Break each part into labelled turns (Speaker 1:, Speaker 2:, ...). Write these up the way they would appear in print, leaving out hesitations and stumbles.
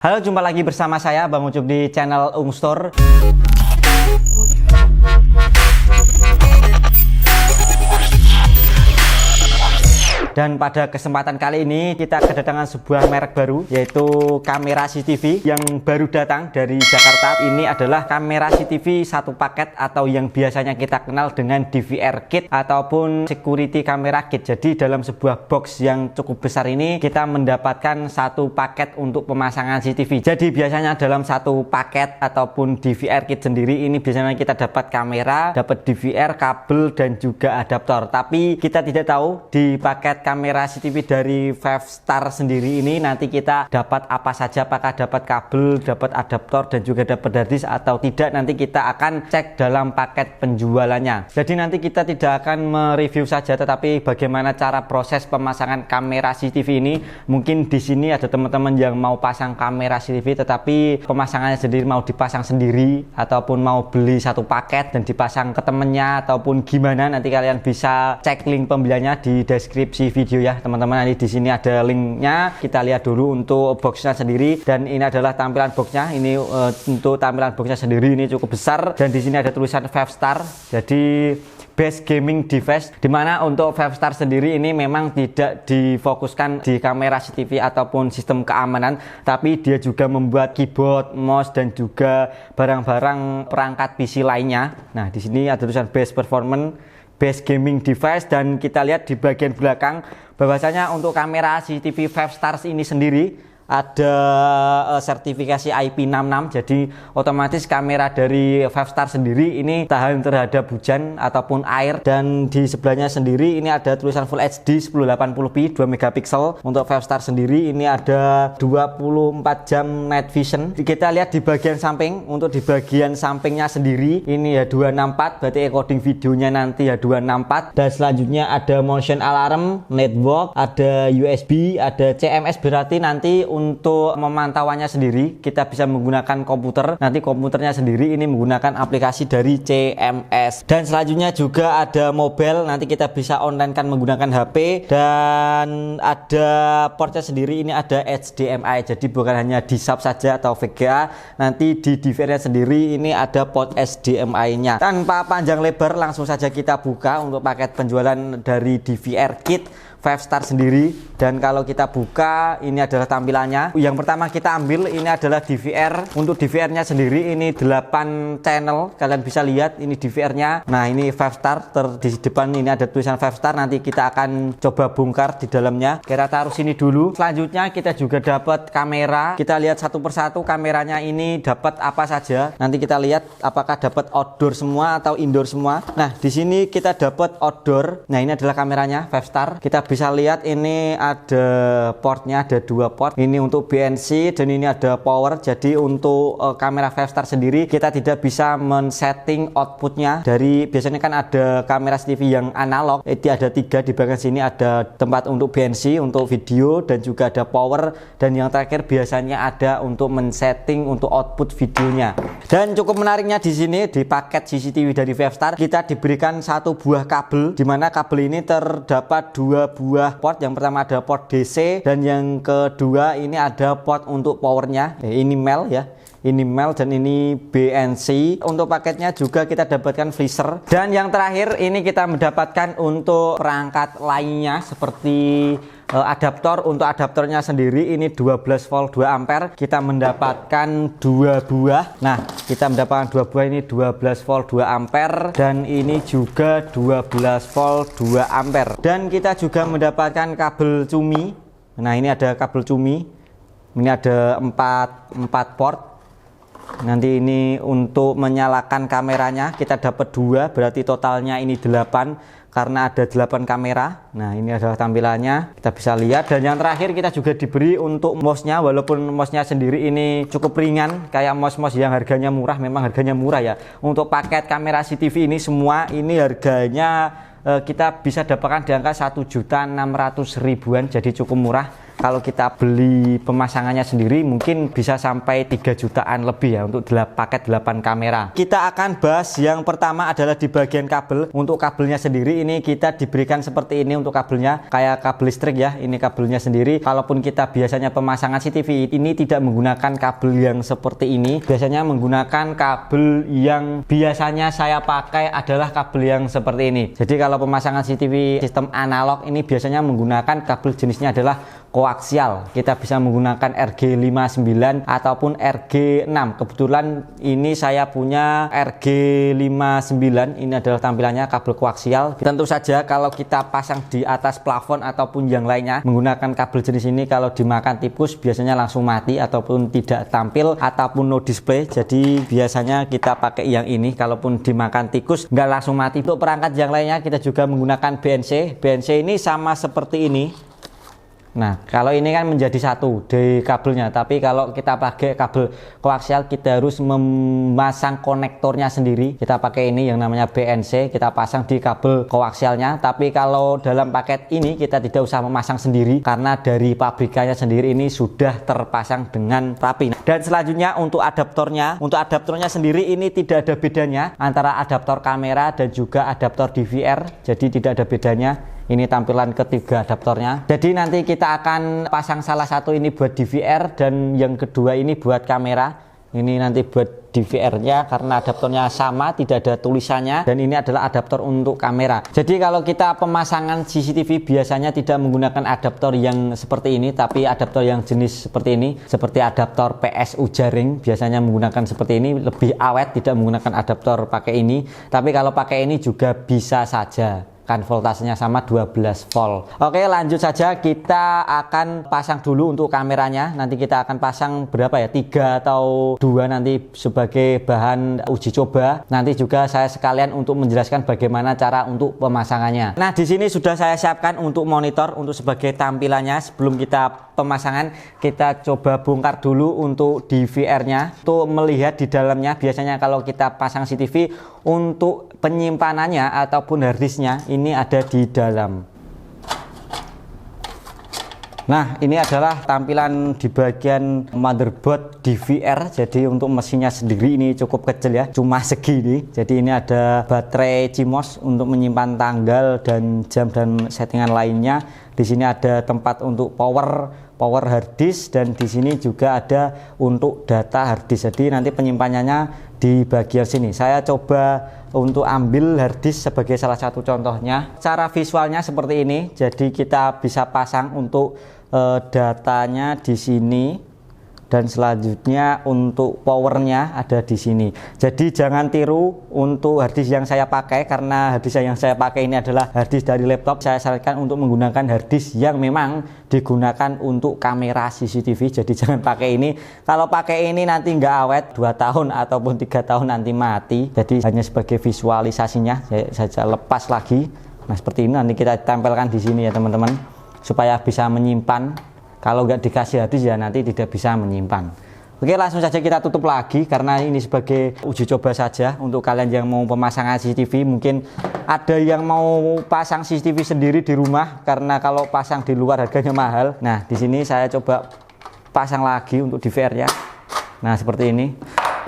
Speaker 1: Halo, jumpa lagi bersama saya Bang Ucup di channel Ungstore. Dan pada kesempatan kali ini kita kedatangan sebuah merek baru, yaitu kamera CCTV yang baru datang dari Jakarta. Ini adalah kamera CCTV satu paket atau yang biasanya kita kenal dengan DVR kit ataupun security camera kit. Jadi dalam sebuah box yang cukup besar ini kita mendapatkan satu paket untuk pemasangan CCTV. Jadi biasanya dalam satu paket ataupun DVR kit sendiri ini biasanya kita dapat kamera, dapat DVR, kabel dan juga adaptor. Tapi kita tidak tahu di paket kamera CCTV dari Five Star sendiri ini nanti kita dapat apa saja, apakah dapat kabel, dapat adaptor dan juga dapat hard disk atau tidak, nanti kita akan cek dalam paket penjualannya. Jadi nanti kita tidak akan mereview saja, tetapi bagaimana cara proses pemasangan kamera CCTV ini. Mungkin di sini ada teman-teman yang mau pasang kamera CCTV tetapi pemasangannya sendiri, mau dipasang sendiri ataupun mau beli satu paket dan dipasang ke temennya ataupun gimana, nanti kalian bisa cek link pembeliannya di deskripsi video ya teman-teman. Nanti di sini ada linknya. Kita lihat dulu untuk boxnya sendiri, dan ini adalah tampilan boxnya. Ini untuk tampilan boxnya sendiri ini cukup besar, dan di sini ada tulisan Five Star. Jadi best gaming device, dimana untuk Five Star sendiri ini memang tidak difokuskan di kamera CCTV ataupun sistem keamanan, tapi dia juga membuat keyboard, mouse dan juga barang-barang perangkat PC lainnya. Nah, di sini ada tulisan best performance, best gaming device, dan kita lihat di bagian belakang bahwasanya untuk kamera CCTV Five Stars ini sendiri ada sertifikasi IP66. Jadi otomatis kamera dari Five Star sendiri ini tahan terhadap hujan ataupun air, dan di sebelahnya sendiri ini ada tulisan Full HD 1080p 2 megapiksel. Untuk Five Star sendiri ini ada 24 jam night vision. Kita lihat di bagian samping, untuk di bagian sampingnya sendiri ini ya 264, berarti encoding videonya nanti ya 264, dan selanjutnya ada motion alarm, network, ada USB, ada CMS, berarti nanti untuk memantauannya sendiri kita bisa menggunakan komputer. Nanti komputernya sendiri ini menggunakan aplikasi dari CMS. Dan selanjutnya juga ada mobile, nanti kita bisa online kan menggunakan HP. Dan ada portnya sendiri, ini ada HDMI. Jadi bukan hanya di sub saja atau VGA, nanti di DVR sendiri ini ada port HDMI-nya. Tanpa panjang lebar, langsung saja kita buka untuk paket penjualan dari DVR kit Five Star sendiri. Dan kalau kita buka, ini adalah tampilannya. Yang pertama kita ambil ini adalah DVR. Untuk DVR-nya sendiri ini 8 channel. Kalian bisa lihat ini DVR-nya. Nah, ini Five Star. Di depan ini ada tulisan Five Star. Nanti kita akan coba bongkar di dalamnya. Kita taruh sini dulu. Selanjutnya kita juga dapat kamera. Kita lihat satu persatu kameranya ini dapat apa saja. Nanti kita lihat apakah dapat outdoor semua atau indoor semua. Nah, di sini kita dapat outdoor. Nah, ini adalah kameranya Five Star. Kita bisa lihat ini ada portnya, ada 2 port. Ini untuk BNC dan ini ada power. Jadi untuk kamera Five Star sendiri kita tidak bisa men-setting outputnya. Dari biasanya kan ada kamera CCTV yang analog, itu ada 3. Di bagian sini ada tempat untuk BNC untuk video dan juga ada power, dan yang terakhir biasanya ada untuk men-setting untuk output videonya. Dan cukup menariknya di sini di paket CCTV dari Five Star kita diberikan satu buah kabel, di mana kabel ini terdapat 2 buah port. Yang pertama ada port DC dan yang kedua ini ada port untuk powernya. Ini male ya, ini male dan ini BNC. Untuk paketnya juga kita dapatkan freezer, dan yang terakhir ini kita mendapatkan untuk perangkat lainnya seperti adaptor. Untuk adaptornya sendiri ini 12 volt 2 ampere. Kita mendapatkan 2 buah. Nah, kita mendapatkan 2 buah, ini 12 volt 2 ampere dan ini juga 12 volt 2 ampere. Dan kita juga mendapatkan kabel cumi. Nah, ini ada kabel cumi. Ini ada 4 port. Nanti ini untuk menyalakan kameranya kita dapat 2, berarti totalnya ini 8 karena ada 8 kamera. Nah, ini adalah tampilannya, kita bisa lihat. Dan yang terakhir kita juga diberi untuk mouse-nya, walaupun mouse-nya sendiri ini cukup ringan kayak mouse-mouse yang harganya murah. Memang harganya murah ya. Untuk paket kamera CCTV ini semua ini harganya kita bisa dapatkan di angka 1.600.000-an, jadi cukup murah. Kalau kita beli pemasangannya sendiri mungkin bisa sampai 3 jutaan lebih ya untuk paket 8 kamera. Kita akan bahas yang pertama adalah di bagian kabel. Untuk kabelnya sendiri ini kita diberikan seperti ini untuk kabelnya, kayak kabel listrik ya. Ini kabelnya sendiri. Kalaupun kita biasanya pemasangan CCTV ini tidak menggunakan kabel yang seperti ini. Biasanya menggunakan kabel yang biasanya saya pakai adalah kabel yang seperti ini. Jadi kalau pemasangan CCTV sistem analog ini biasanya menggunakan kabel jenisnya adalah koaksial. Kita bisa menggunakan RG59 ataupun RG6. Kebetulan ini saya punya RG59. Ini adalah tampilannya kabel koaksial. Tentu saja kalau kita pasang di atas plafon ataupun yang lainnya menggunakan kabel jenis ini, kalau dimakan tikus biasanya langsung mati ataupun tidak tampil ataupun no display. Jadi biasanya kita pakai yang ini. Kalaupun dimakan tikus nggak langsung mati. Untuk perangkat yang lainnya kita juga menggunakan BNC. BNC ini sama seperti ini. Nah, kalau ini kan menjadi satu di kabelnya, tapi kalau kita pakai kabel koaksial kita harus memasang konektornya sendiri. Kita pakai ini yang namanya BNC, kita pasang di kabel koaksialnya. Tapi kalau dalam paket ini kita tidak usah memasang sendiri karena dari pabrikannya sendiri ini sudah terpasang dengan rapi. Dan selanjutnya untuk adaptornya sendiri ini tidak ada bedanya antara adaptor kamera dan juga adaptor DVR. Jadi tidak ada bedanya. Ini tampilan ketiga adaptornya. Jadi nanti kita akan pasang salah satu ini buat DVR dan yang kedua ini buat kamera. Ini nanti buat DVR-nya karena adaptornya sama, tidak ada tulisannya, dan ini adalah adaptor untuk kamera. Jadi kalau kita pemasangan CCTV biasanya tidak menggunakan adaptor yang seperti ini, tapi adaptor yang jenis seperti ini, seperti adaptor PSU jaring biasanya menggunakan seperti ini, lebih awet, tidak menggunakan adaptor pakai ini. Tapi kalau pakai ini juga bisa saja. Kan voltasenya sama 12 volt. Oke, lanjut saja, kita akan pasang dulu untuk kameranya. Nanti kita akan pasang berapa ya, 3 atau 2 nanti sebagai bahan uji coba. Nanti juga saya sekalian untuk menjelaskan bagaimana cara untuk pemasangannya. Nah, di sini sudah saya siapkan untuk monitor untuk sebagai tampilannya. Sebelum kita pemasangan, kita coba bongkar dulu untuk DVR-nya untuk melihat di dalamnya. Biasanya kalau kita pasang CCTV untuk penyimpanannya ataupun harddisknya ini ada di dalam. Nah, ini adalah tampilan di bagian motherboard DVR. Jadi untuk mesinnya sendiri ini cukup kecil ya, cuma segini. Jadi ini ada baterai CMOS untuk menyimpan tanggal dan jam dan settingan lainnya. Di sini ada tempat untuk power harddisk, dan di sini juga ada untuk data harddisk. Jadi nanti penyimpanannya di bagian sini. Saya coba untuk ambil harddisk sebagai salah satu contohnya. Cara visualnya seperti ini. Jadi kita bisa pasang untuk datanya di sini, dan selanjutnya untuk powernya ada di sini. Jadi jangan tiru untuk harddisk yang saya pakai, karena harddisk yang saya pakai ini adalah harddisk dari laptop. Saya sarankan untuk menggunakan harddisk yang memang digunakan untuk kamera CCTV. Jadi jangan pakai ini. Kalau pakai ini nanti nggak awet, 2 tahun ataupun 3 tahun nanti mati. Jadi hanya sebagai visualisasinya saya lepas lagi. Nah, seperti ini nanti kita tempelkan di sini ya teman-teman, supaya bisa menyimpan. Kalau nggak dikasih harddisk ya nanti tidak bisa menyimpan. Oke, langsung saja kita tutup lagi karena ini sebagai uji coba saja untuk kalian yang mau pemasangan CCTV. Mungkin ada yang mau pasang CCTV sendiri di rumah karena kalau pasang di luar harganya mahal. Nah, di sini saya coba pasang lagi untuk DVR-nya. Nah, seperti ini.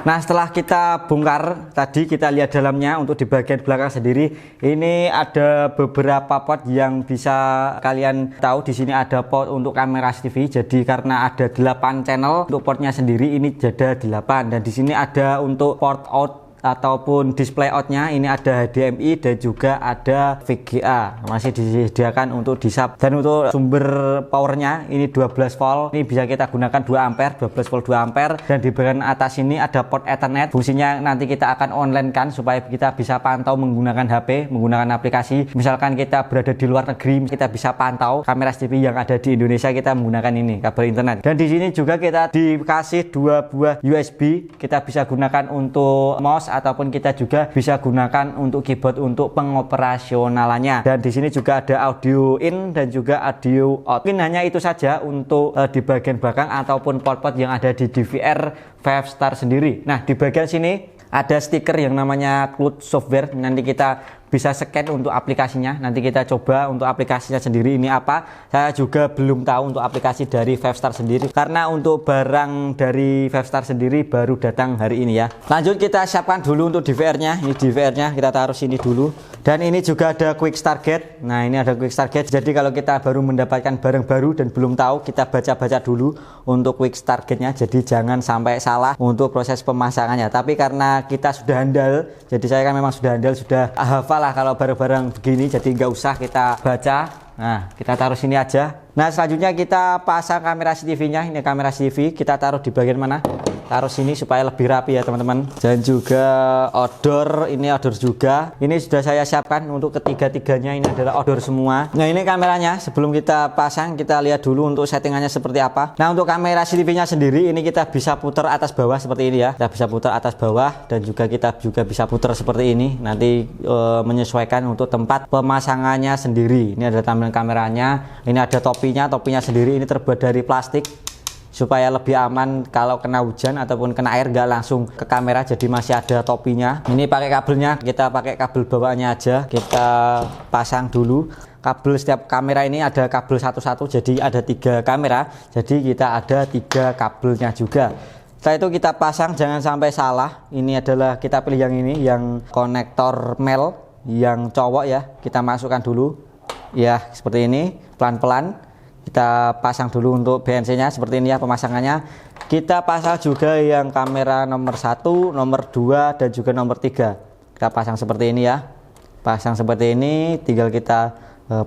Speaker 1: Nah, setelah kita bongkar tadi, kita lihat dalamnya. Untuk di bagian belakang sendiri ini ada beberapa port yang bisa kalian tahu. Di sini ada port untuk kamera CCTV. Jadi karena ada 8 channel untuk portnya sendiri, ini ada 8, dan di sini ada untuk port out ataupun display outnya. Ini ada HDMI dan juga ada VGA, masih disediakan untuk disab. Dan untuk sumber powernya ini 12 volt, ini bisa kita gunakan 2 ampere, 12 volt 2 ampere. Dan di bagian atas ini ada port Ethernet. Fungsinya nanti kita akan online kan, supaya kita bisa pantau menggunakan HP, menggunakan aplikasi. Misalkan kita berada di luar negeri, kita bisa pantau kamera CCTV yang ada di Indonesia, kita menggunakan ini kabel internet. Dan di sini juga kita dikasih 2 buah USB, kita bisa gunakan untuk mouse ataupun kita juga bisa gunakan untuk keyboard untuk pengoperasionalannya. Dan di sini juga ada audio in dan juga audio out. Mungkin hanya itu saja untuk di bagian belakang ataupun port-port yang ada di DVR 5 star sendiri. Nah, di bagian sini ada stiker yang namanya Cloud Software. Nanti kita bisa scan untuk aplikasinya. Nanti kita coba untuk aplikasinya sendiri ini apa. Saya juga belum tahu untuk aplikasi dari Vivstar sendiri, karena untuk barang dari Vivstar sendiri baru datang hari ini ya. Lanjut kita siapkan dulu untuk DVR-nya. Ini DVR-nya kita taruh sini dulu. Dan ini juga ada quick start gate. Nah, ini ada quick start gate. Jadi kalau kita baru mendapatkan barang baru dan belum tahu, kita baca-baca dulu untuk quick start gate-nya. Jadi jangan sampai salah untuk proses pemasangannya. Tapi karena kita sudah handal, jadi saya kan memang sudah handal, sudah hafal lah kalau barang-barang begini, jadi nggak usah kita baca. Nah, kita taruh sini aja. Nah, selanjutnya kita pasang kamera CCTV-nya. Ini kamera CCTV, kita taruh di bagian mana? Taruh sini supaya lebih rapi ya teman-teman. Dan juga outdoor, ini outdoor juga. Ini sudah saya siapkan untuk ketiga-tiganya, ini adalah outdoor semua. Nah, ini kameranya. Sebelum kita pasang, kita lihat dulu untuk settingannya seperti apa. Nah, untuk kamera CCTV-nya sendiri, ini kita bisa putar atas bawah seperti ini ya. Kita bisa putar atas bawah, dan juga kita bisa putar seperti ini. Nanti menyesuaikan untuk tempat pemasangannya sendiri. Ini ada tampilan kameranya. Ini ada topinya sendiri. Ini terbuat dari plastik supaya lebih aman kalau kena hujan ataupun kena air nggak langsung ke kamera, jadi masih ada topinya. Ini pakai kabelnya, kita pakai kabel bawaannya aja, kita pasang dulu. Kabel setiap kamera ini ada kabel satu-satu, jadi ada 3 kamera, jadi kita ada 3 kabelnya juga. Setelah itu kita pasang, jangan sampai salah. Ini adalah kita pilih yang ini, yang konektor mel yang cowok ya. Kita masukkan dulu ya, seperti ini, pelan-pelan kita pasang dulu untuk BNC nya seperti ini ya pemasangannya. Kita pasang juga yang kamera nomor 1, nomor 2, dan juga nomor 3. Kita pasang seperti ini ya, pasang seperti ini. Tinggal kita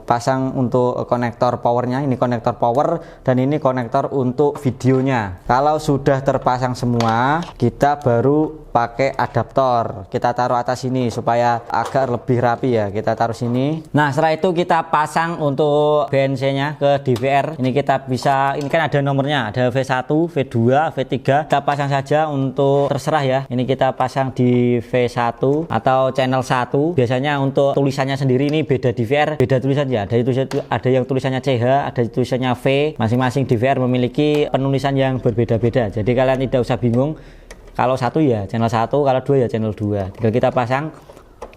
Speaker 1: pasang untuk konektor powernya. Ini konektor power, dan ini konektor untuk videonya. Kalau sudah terpasang semua, kita baru pakai adaptor. Kita taruh atas sini supaya agak lebih rapi ya. Kita taruh sini. Nah, setelah itu kita pasang untuk BNC-nya ke DVR. Ini kita bisa, ini kan ada nomornya, ada V1, V2, V3. Kita pasang saja untuk terserah ya. Ini kita pasang di V1 atau channel 1. Biasanya untuk tulisannya sendiri ini beda DVR, beda tulisan ya. Ada yang tulisannya CH, ada tulisannya V. Masing-masing DVR memiliki penulisan yang berbeda-beda. Jadi kalian tidak usah bingung. Kalau 1 ya channel 1, kalau 2 ya channel 2. Tinggal kita pasang.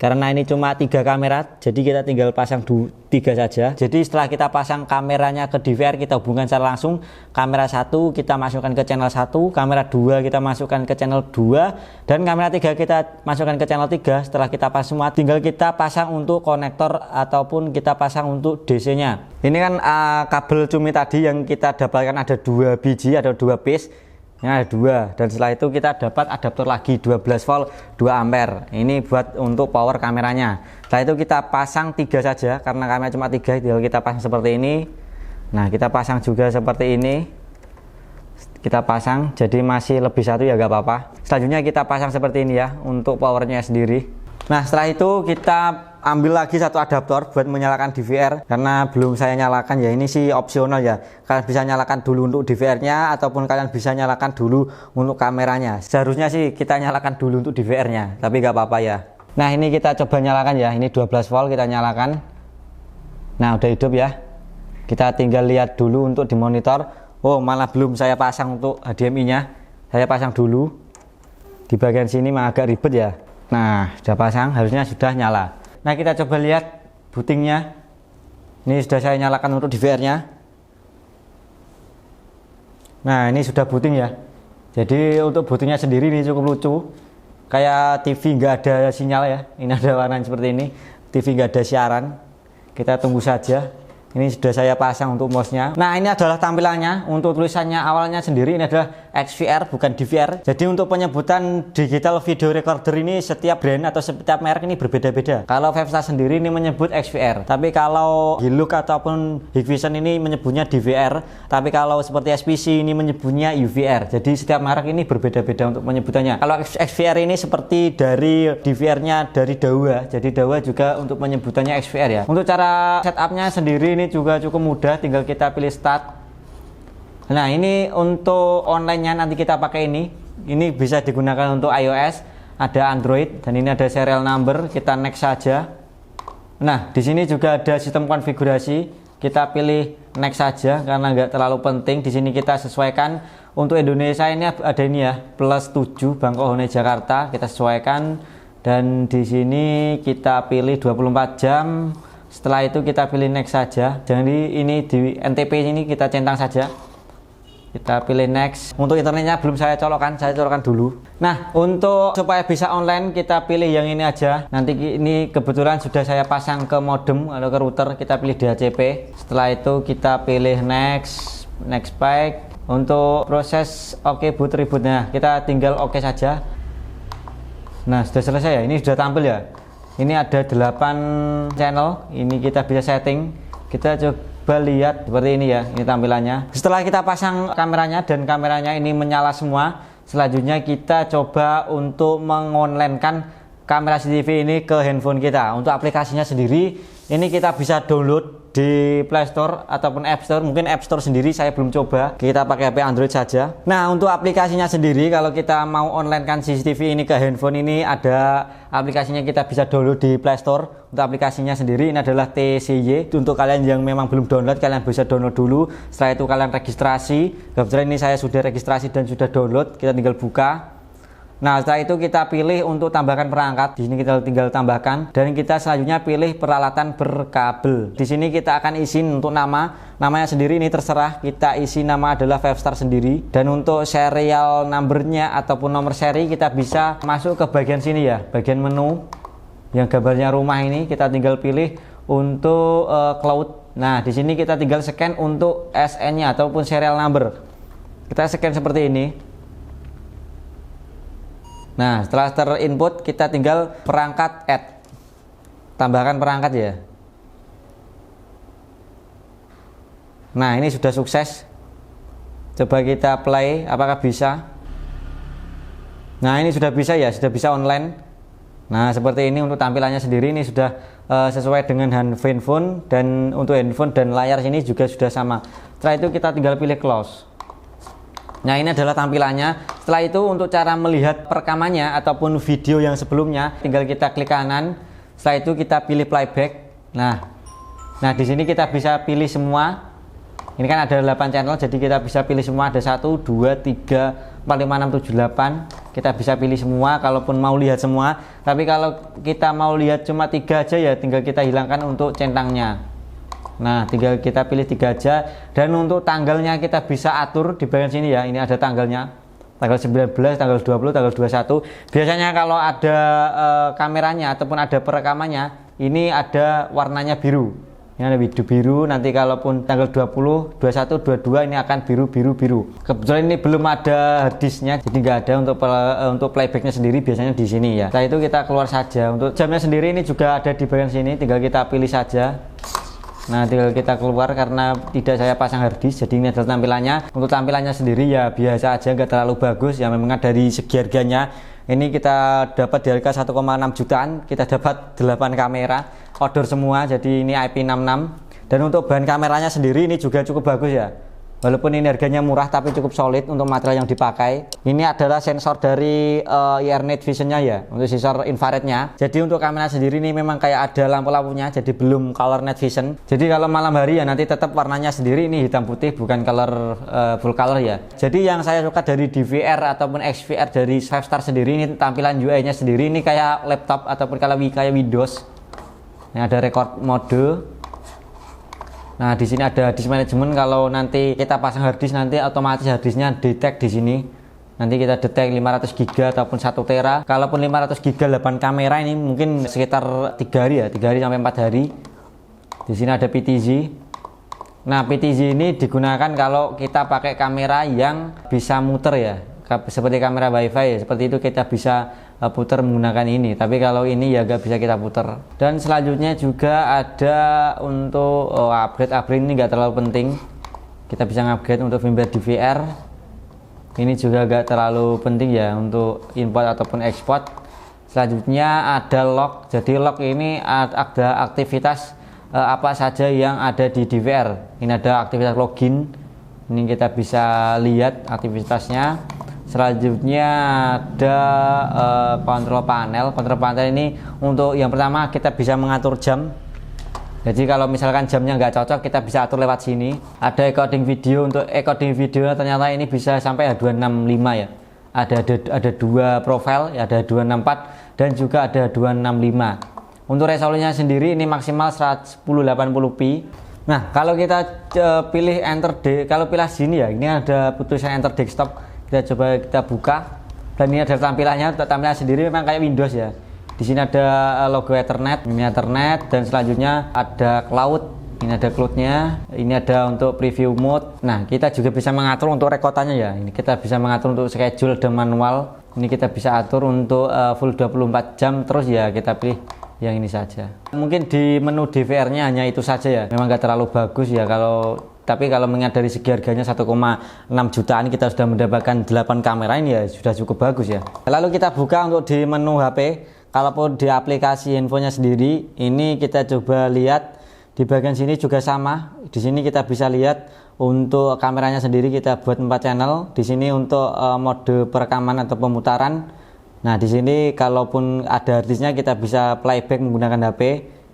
Speaker 1: Karena ini cuma 3 kamera, jadi kita tinggal pasang 3 saja. Jadi setelah kita pasang kameranya ke DVR, kita hubungkan secara langsung. Kamera 1 kita masukkan ke channel 1, kamera 2 kita masukkan ke channel 2, dan kamera 3 kita masukkan ke channel 3. Setelah kita pasang semua, tinggal kita pasang untuk konektor ataupun kita pasang untuk DC-nya. Ini kan kabel cumi tadi yang kita dapatkan ada 2 biji, ada 2 piece. Ini ada 2, dan setelah itu kita dapat adaptor lagi 12 volt 2 ampere. Ini buat untuk power kameranya. Setelah itu kita pasang 3 saja, karena kamera cuma 3, tinggal kita pasang seperti ini. Nah, kita pasang juga seperti ini. Kita pasang, jadi masih lebih 1 ya gak apa-apa. Selanjutnya kita pasang seperti ini ya untuk powernya sendiri. Nah, setelah itu kita ambil lagi 1 adaptor buat menyalakan DVR, karena belum saya nyalakan ya. Ini sih opsional ya, kalian bisa nyalakan dulu untuk DVR nya ataupun kalian bisa nyalakan dulu untuk kameranya. Seharusnya sih kita nyalakan dulu untuk DVR nya, tapi gak apa-apa ya. Nah, ini kita coba nyalakan ya. Ini 12 volt kita nyalakan. Nah, udah hidup ya. Kita tinggal lihat dulu untuk di monitor. Oh, malah belum saya pasang untuk HDMI nya. Saya pasang dulu di bagian sini, mah agak ribet ya. Nah, sudah pasang, harusnya sudah nyala. Nah, kita coba lihat bootingnya. Ini sudah saya nyalakan untuk DVR-nya. Nah, ini sudah booting ya. Jadi untuk bootingnya sendiri ini cukup lucu. Kayak TV nggak ada sinyal ya. Ini ada warna seperti ini. TV nggak ada siaran. Kita tunggu saja. Ini sudah saya pasang untuk mouse-nya. Nah, ini adalah tampilannya. Untuk tulisannya awalnya sendiri ini adalah XVR bukan DVR. Jadi untuk penyebutan digital video recorder ini setiap brand atau setiap merek ini berbeda-beda. Kalau Vivstar sendiri ini menyebut XVR. Tapi kalau Hilux ataupun Hikvision ini menyebutnya DVR. Tapi kalau seperti SPC ini menyebutnya UVR. Jadi setiap merek ini berbeda-beda untuk penyebutannya. Kalau XVR ini seperti dari DVR-nya dari Dahua. Jadi Dahua juga untuk penyebutannya XVR ya. Untuk cara setupnya sendiri ini juga cukup mudah, tinggal kita pilih start. Nah, ini untuk online-nya nanti kita pakai ini. Ini bisa digunakan untuk iOS, ada Android, dan ini ada serial number. Kita next saja. Nah, di sini juga ada sistem konfigurasi. Kita pilih next saja karena nggak terlalu penting. Di sini kita sesuaikan. Untuk Indonesia ini ada ini ya, +7 Bangkokhone Jakarta. Kita sesuaikan. Dan di sini kita pilih 24 jam. Setelah itu kita pilih next saja. Jadi ini di NTP ini kita centang saja. Kita pilih next. Untuk internetnya belum saya colokkan dulu. Nah, untuk supaya bisa online kita pilih yang ini aja. Nanti ini kebetulan sudah saya pasang ke modem atau ke router, kita pilih DHCP. Setelah itu kita pilih next back. Untuk proses boot rebootnya kita tinggal oke saja. Nah, sudah selesai ya. Ini sudah tampil ya. Ini ada 8 channel. Ini kita bisa setting. Kita coba lihat seperti ini ya. Ini tampilannya. Setelah kita pasang kameranya dan kameranya ini menyala semua, selanjutnya kita coba untuk mengonlinekan kamera CCTV ini ke handphone kita. Untuk aplikasinya sendiri, ini kita bisa download di Play Store ataupun App Store. Mungkin App Store sendiri saya belum coba, kita pakai HP Android saja. Nah, untuk aplikasinya sendiri, kalau kita mau online kan CCTV ini ke handphone, ini ada aplikasinya, kita bisa download di Play Store. Untuk aplikasinya sendiri ini adalah TCY. Untuk kalian yang memang belum download, kalian bisa download dulu. Setelah itu kalian registrasi. Kebetulan ini saya sudah registrasi dan sudah download, kita tinggal buka. Nah, setelah itu kita pilih untuk tambahkan perangkat. Di sini kita tinggal tambahkan, dan kita selanjutnya pilih peralatan berkabel. Di sini kita akan isi untuk namanya sendiri, ini terserah. Kita isi nama adalah 5star sendiri. Dan untuk serial numbernya ataupun nomor seri kita bisa masuk ke bagian sini ya, bagian menu yang gambarnya rumah ini. Kita tinggal pilih untuk cloud. Nah, di sini kita tinggal scan untuk SN-nya ataupun serial number. Kita scan seperti ini. Nah, setelah terinput kita tinggal perangkat add. Tambahkan perangkat ya. Nah, ini sudah sukses. Coba kita play, apakah bisa? Nah, ini sudah bisa ya, sudah bisa online. Nah, seperti ini untuk tampilannya sendiri, ini sudah sesuai dengan handphone, dan untuk handphone dan layar sini juga sudah sama. Setelah itu kita tinggal pilih close. Nah, ini adalah tampilannya. Setelah itu untuk cara melihat perekamannya ataupun video yang sebelumnya, tinggal kita klik kanan. Setelah itu kita pilih playback. Nah di sini kita bisa pilih semua. Ini kan ada 8 channel, jadi kita bisa pilih semua. Ada 1, 2, 3, 4, 5, 6, 7, 8. Kita bisa pilih semua kalaupun mau lihat semua. Tapi kalau kita mau lihat cuma 3 aja ya, tinggal kita hilangkan untuk centangnya. Nah, tinggal kita pilih 3 aja. Dan untuk tanggalnya kita bisa atur di bagian sini ya. Ini ada tanggalnya, tanggal 19, tanggal 20, tanggal 21. Biasanya kalau ada kameranya ataupun ada perekamannya, ini ada warnanya biru. Ini ada biru. Nanti kalaupun tanggal 20, 21, 22 ini akan biru. Kebetulan ini belum ada harddisknya, jadi nggak ada untuk playbacknya sendiri, biasanya di sini ya. Setelah itu kita keluar saja. Untuk jamnya sendiri ini juga ada di bagian sini, tinggal kita pilih saja. Nah, tinggal kita keluar karena tidak saya pasang harddisk, jadi ini adalah tampilannya. Untuk tampilannya sendiri ya biasa aja, nggak terlalu bagus ya. Memang dari segi harganya ini kita dapat di harga 1,6 jutaan, kita dapat 8 kamera, outdoor semua, jadi ini IP66. Dan untuk bahan kameranya sendiri ini juga cukup bagus ya. Walaupun ini harganya murah tapi cukup solid untuk material yang dipakai. Ini adalah sensor dari IR Night Vision-nya ya, untuk sensor infrarednya. Jadi untuk kamera sendiri ini memang kayak ada lampu-lampunya, jadi belum color night vision. Jadi kalau malam hari ya nanti tetap warnanya sendiri ini hitam putih, bukan color full color ya. Jadi yang saya suka dari DVR ataupun XVR dari 5star sendiri, ini tampilan UI-nya sendiri ini kayak laptop ataupun kayak Windows. Ini ada record mode. Nah, di sini ada disk management. Kalau nanti kita pasang harddisk, nanti otomatis harddisknya detect di sini. Nanti kita detect 500 GB ataupun 1 tera. Kalaupun 500 GB 8 kamera ini mungkin sekitar 3 hari ya, 3 hari sampai 4 hari. Di sini ada PTZ. Nah, PTZ ini digunakan kalau kita pakai kamera yang bisa muter ya, seperti kamera WiFi ya. Seperti itu kita bisa putar menggunakan ini. Tapi kalau ini ya nggak bisa kita putar. Dan selanjutnya juga ada untuk upgrade ini nggak terlalu penting. Kita bisa upgrade untuk firmware DVR. Ini juga nggak terlalu penting ya untuk import ataupun ekspor. Selanjutnya ada log. Jadi log ini ada aktivitas apa saja yang ada di DVR. Ini ada aktivitas login. Ini kita bisa lihat aktivitasnya. Selanjutnya ada kontrol panel. Kontrol panel ini untuk yang pertama kita bisa mengatur jam. Jadi kalau misalkan jamnya nggak cocok, kita bisa atur lewat sini. Ada encoding video. Untuk encoding video ternyata ini bisa sampai 265 ya. ada dua profil, ya, ada 264 dan juga ada 265. Untuk resolusinya sendiri ini maksimal 1080p. Nah, kalau kita pilih enter kalau pilih sini ya, ini ada putusan enter desktop. Kita buka dan ini ada tampilannya. Untuk tampilan sendiri memang kayak Windows ya. Di sini ada logo Ethernet, ini Ethernet, dan selanjutnya ada cloud. Ini ada cloudnya, ini ada untuk preview mode. Nah, kita juga bisa mengatur untuk rekotannya ya. Ini kita bisa mengatur untuk schedule dan manual. Ini kita bisa atur untuk full 24 jam. Terus ya kita pilih yang ini saja. Mungkin di menu DVR-nya hanya itu saja ya. Memang nggak terlalu bagus ya tapi kalau mengingat dari segi harganya 1,6 jutaan kita sudah mendapatkan 8 kamera ini ya sudah cukup bagus ya. Lalu kita buka untuk di menu HP. Kalaupun di aplikasi handphonenya sendiri, ini kita coba lihat di bagian sini juga sama. Di sini kita bisa lihat untuk kameranya sendiri kita buat 4 channel. Di sini untuk mode perekaman atau pemutaran. Nah, di sini kalaupun ada artisnya kita bisa playback menggunakan HP.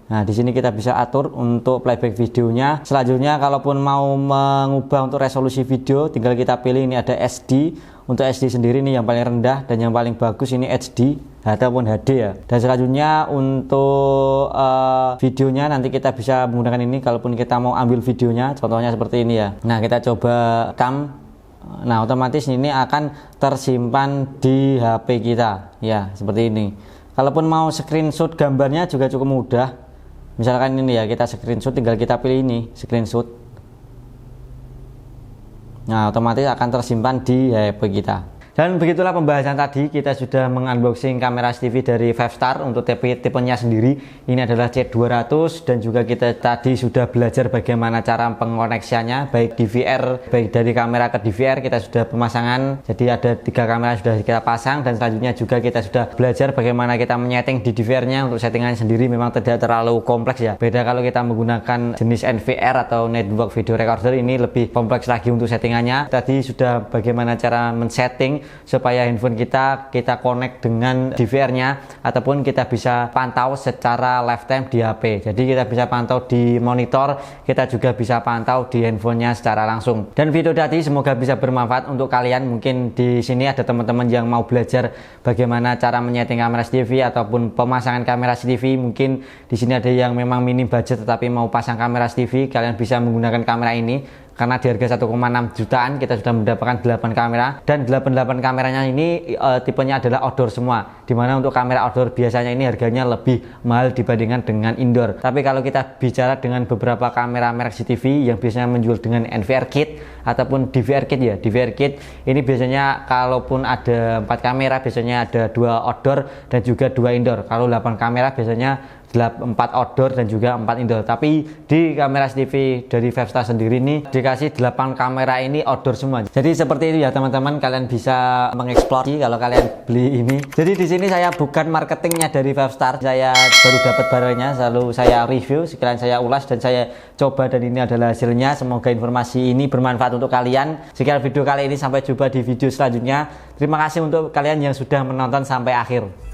Speaker 1: Nah, di sini kita bisa atur untuk playback videonya. Selanjutnya kalaupun mau mengubah untuk resolusi video, tinggal kita pilih ini ada SD. Untuk SD sendiri ini yang paling rendah dan yang paling bagus ini HD ataupun HD ya. Dan selanjutnya untuk videonya nanti kita bisa menggunakan ini kalaupun kita mau ambil videonya, contohnya seperti ini ya. Nah, kita coba rekam. Nah, otomatis ini akan tersimpan di HP kita ya, seperti ini. Kalaupun mau screenshot gambarnya juga cukup mudah. Misalkan ini ya, kita screenshot, tinggal kita pilih ini screenshot. Nah, otomatis akan tersimpan di HP kita. Dan begitulah pembahasan tadi. Kita sudah mengunboxing kamera CCTV dari Fivestar untuk tipenya sendiri. Ini adalah C200 dan juga kita tadi sudah belajar bagaimana cara pengoneksiannya baik DVR, baik dari kamera ke DVR kita sudah pemasangan. Jadi ada 3 kamera sudah kita pasang dan selanjutnya juga kita sudah belajar bagaimana kita menyeting di DVR-nya. Untuk settingannya sendiri memang tidak terlalu kompleks ya. Beda kalau kita menggunakan jenis NVR atau Network Video Recorder, ini lebih kompleks lagi untuk settingannya. Tadi sudah bagaimana cara men-setting supaya handphone kita connect dengan DVR-nya ataupun kita bisa pantau secara lifetime di HP. Jadi kita bisa pantau di monitor, kita juga bisa pantau di handphonenya secara langsung. Dan video tadi semoga bisa bermanfaat untuk kalian. Mungkin di sini ada teman-teman yang mau belajar bagaimana cara menyeting kamera CCTV ataupun pemasangan kamera CCTV. Mungkin di sini ada yang memang minim budget tetapi mau pasang kamera CCTV, kalian bisa menggunakan kamera ini. Karena di harga 1,6 jutaan kita sudah mendapatkan 8 kamera dan 88 kameranya ini tipenya adalah outdoor semua. Dimana untuk kamera outdoor biasanya ini harganya lebih mahal dibandingkan dengan indoor. Tapi kalau kita bicara dengan beberapa kamera merek CCTV yang biasanya menjual dengan NVR kit ataupun DVR kit ya, DVR kit ini biasanya kalaupun ada 4 kamera biasanya ada 2 outdoor dan juga 2 indoor. Kalau 8 kamera biasanya 4 outdoor dan juga 4 indoor. Tapi di kamera CCTV dari Fivestar sendiri ini dikasih 8 kamera ini outdoor semua. Jadi seperti itu ya teman-teman, kalian bisa mengeksplor kalau kalian beli ini. Jadi di sini saya bukan marketingnya dari Fivestar, saya baru dapat barangnya, lalu saya review, sekalian saya ulas dan saya coba dan ini adalah hasilnya. Semoga informasi ini bermanfaat untuk kalian. Sekian video kali ini, sampai jumpa di video selanjutnya. Terima kasih untuk kalian yang sudah menonton sampai akhir.